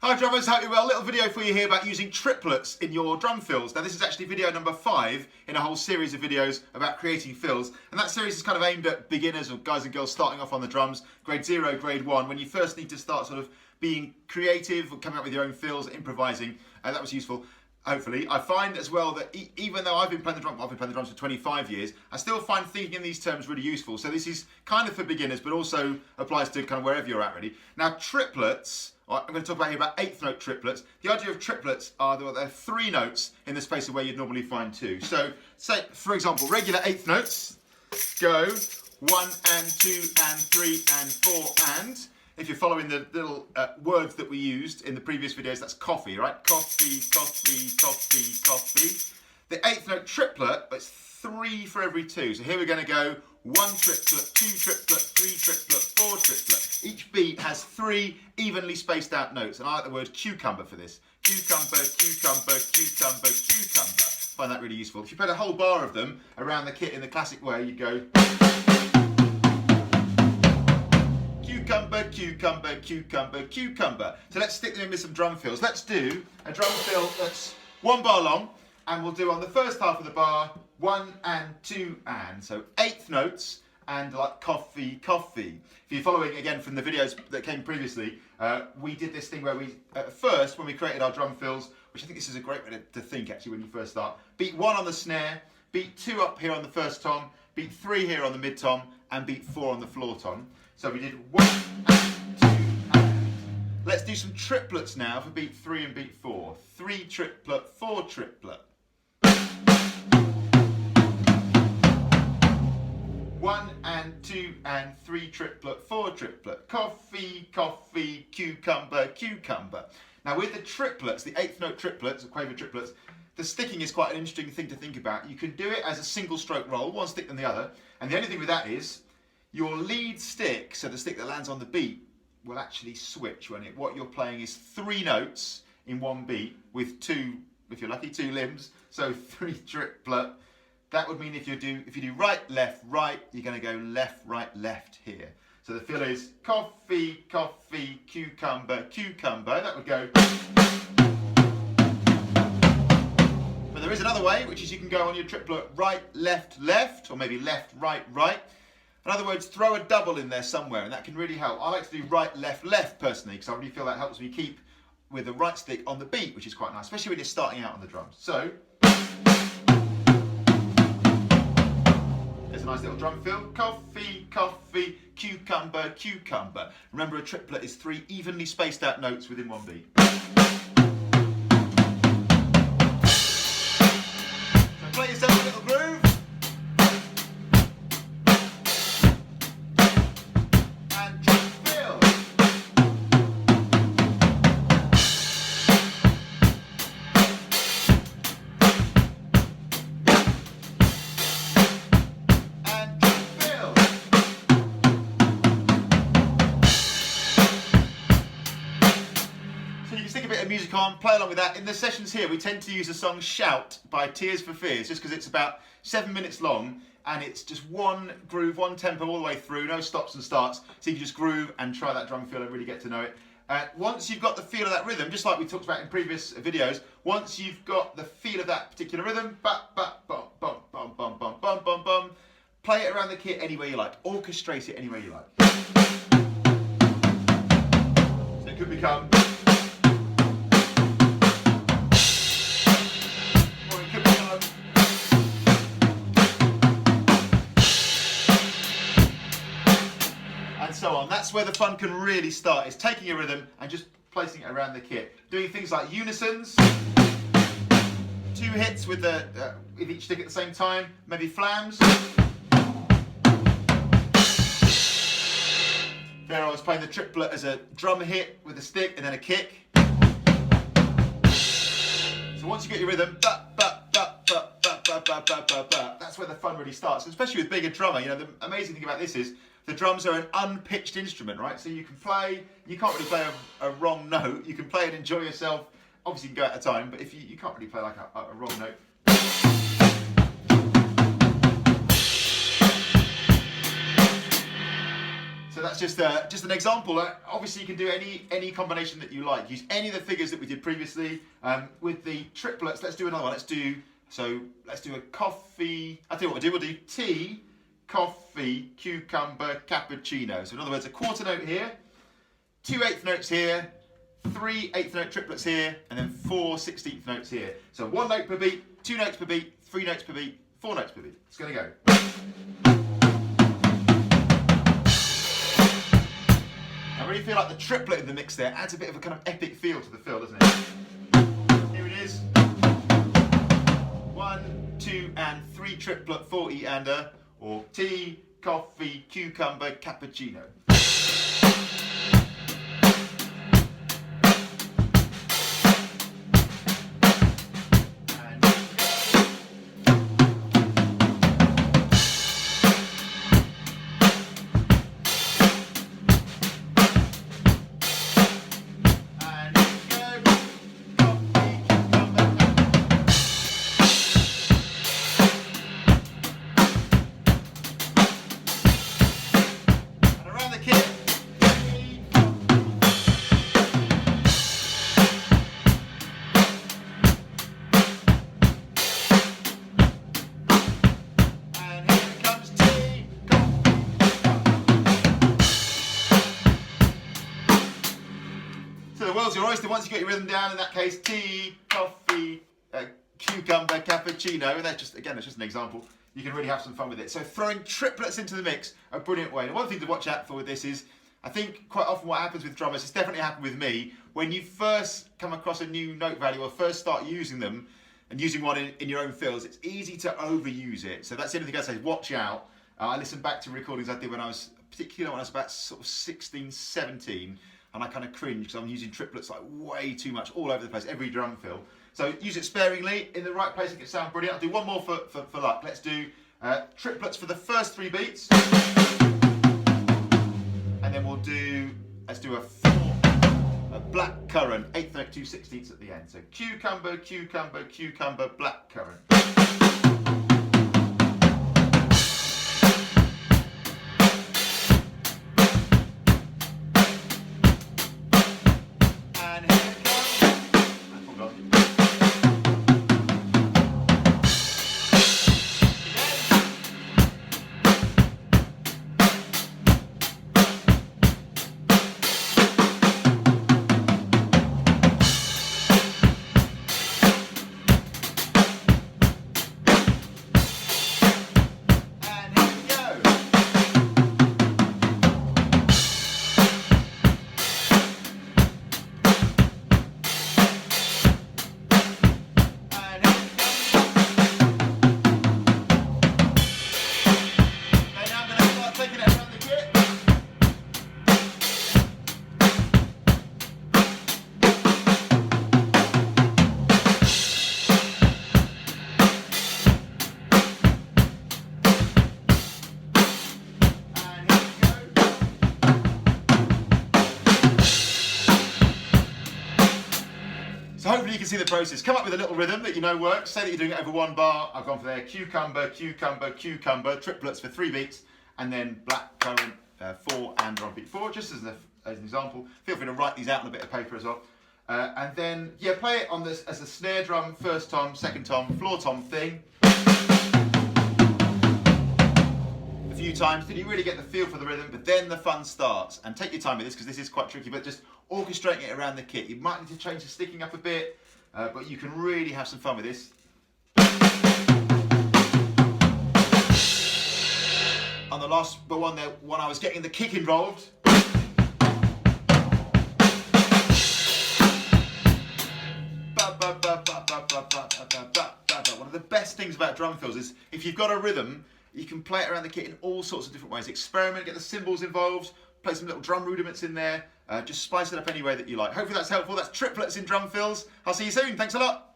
Hi drummers, hope you're well. Little video for you here about using triplets in your drum fills. Now this is actually video number 5 in a whole series of videos about creating fills. And that series is kind of aimed at beginners or guys and girls starting off on the drums, grade 0, grade 1, when you first need to start sort of being creative, coming up with your own fills, improvising. That was useful. Hopefully. I find as well that even though I've been playing the drums for 25 years, I still find thinking in these terms really useful. So this is kind of for beginners, but also applies to kind of wherever you're at really. Now triplets, I'm going to talk about here about 8th note triplets. The idea of triplets are that there are 3 notes in the space of where you'd normally find 2. So say, for example, regular 8th notes go 1 and 2 and 3 and 4 and. If you're following the little words that we used in the previous videos, that's coffee, right? Coffee, coffee, coffee, coffee. The 8th note triplet, it's 3 for every 2. So here we're going to go 1 triplet, 2 triplet, 3 triplet, 4 triplet. Each beat has 3 evenly spaced out notes. And I like the word cucumber for this. Cucumber, cucumber, cucumber, cucumber. I find that really useful. If you put a whole bar of them around the kit in the classic way, you go cucumber, cucumber, cucumber, cucumber. So let's stick them in with some drum fills. Let's do a drum fill that's 1 bar long, and we'll do on the first half of the bar 1 and 2 and. So 8th notes and like coffee, coffee. If you're following again from the videos that came previously, we did this thing where we, at first, when we created our drum fills, which I think this is a great way to think actually when you first start, beat 1 on the snare, beat 2 up here on the first tom, beat 3 here on the mid tom, and beat 4 on the floor tom. So we did 1 and 2 and. Let's do some triplets now for beat 3 and beat 4. 3 triplet, 4 triplet. 1 and 2 and 3 triplet, 4 triplet. Coffee, coffee, cucumber, cucumber. Now with the triplets, the 8th note triplets, or quaver triplets, the sticking is quite an interesting thing to think about. You can do it as a single stroke roll, one stick than the other. And the only thing with that is, your lead stick, so the stick that lands on the beat, will actually switch when what you're playing is 3 notes in one beat with 2, if you're lucky, 2 limbs. So 3 triplet. That would mean if you do right, right, you're going to go left, left here. So the fill is coffee, coffee, cucumber, cucumber. That would go. But there is another way, which is you can go on your triplet right, left, or maybe left, right. In other words, throw a double in there somewhere, and that can really help. I like to do right, left personally, because I really feel that helps me keep with the right stick on the beat, which is quite nice, especially when you're starting out on the drums. So, there's a nice little drum fill. Coffee, coffee, cucumber, cucumber. Remember, a triplet is 3 evenly spaced out notes within one beat. So play yourself a little groove. Music on, play along with that. In the sessions here, we tend to use the song Shout by Tears for Fears, just because it's about 7 minutes long, and it's just one groove, one tempo all the way through, no stops and starts, so you can just groove and try that drum fill and really get to know it. Once you've got the feel of that rhythm, just like we talked about in previous videos, once you've got the feel of that particular rhythm, play it around the kit anywhere you like, orchestrate it anywhere you like. So it could become... so on. That's where the fun can really start, is taking a rhythm and just placing it around the kit. Doing things like unisons, 2 hits with each stick at the same time, maybe flams. There I was playing the triplet as a drum hit with a stick and then a kick. So once you get your rhythm, that's where the fun really starts, especially with bigger drummer. You know, the amazing thing about this is the drums are an unpitched instrument, right? So you can play, you can't really play a wrong note. You can play and enjoy yourself. Obviously you can go out of time, but if you can't really play like a wrong note. So that's just an example. Obviously, you can do any combination that you like. Use any of the figures that we did previously. With the triplets, let's do another one. Let's do a coffee. I tell you what we'll do. We'll do tea, coffee, cucumber, cappuccino. So in other words, a quarter note here, 2 8th notes here, 3 8th note triplets here, and then 4 16th notes here. So 1 note per beat, 2 notes per beat, 3 notes per beat, 4 notes per beat. It's going to go. I really feel like the triplet in the mix there adds a bit of a kind of epic feel to the fill, doesn't it? Here it is. 1, 2, and 3 triplet, 4 E-ander, or tea, coffee, cucumber, cappuccino. Your oyster, once you get your rhythm down, in that case, tea, coffee, cucumber, cappuccino, and that's just an example. You can really have some fun with it. So throwing triplets into the mix, a brilliant way. And one thing to watch out for with this is, I think quite often what happens with drummers, it's definitely happened with me, when you first come across a new note value or first start using them, and using one in your own fills, it's easy to overuse it. So that's the only thing I say, watch out. I listened back to recordings I did particularly when I was about sort of 16, 17, and I kind of cringe because I'm using triplets like way too much all over the place, every drum fill. So use it sparingly, in the right place, it can sound brilliant. I'll do one more for luck. Let's do triplets for the first 3 beats. And then let's do a black currant, 8th note, 2 16ths at the end. So cucumber, cucumber, cucumber, black currant. So hopefully you can see the process. Come up with a little rhythm that you know works. Say that you're doing it over 1 bar. I've gone for there, cucumber, cucumber, cucumber, triplets for 3 beats, and then black currant 4 and drum beat 4, just as an example. Feel free to write these out on a bit of paper as well. And then, yeah, play it on this as a snare drum, first tom, second tom, floor tom thing. A few times till you really get the feel for the rhythm, but then the fun starts. And take your time with this because this is quite tricky, but just orchestrating it around the kit. You might need to change the sticking up a bit, but you can really have some fun with this. On the last one there, when I was getting the kick involved. One of the best things about drum fills is if you've got a rhythm, you can play it around the kit in all sorts of different ways. Experiment, get the cymbals involved, play some little drum rudiments in there, just spice it up any way that you like. Hopefully that's helpful. That's triplets in drum fills. I'll see you soon. Thanks a lot.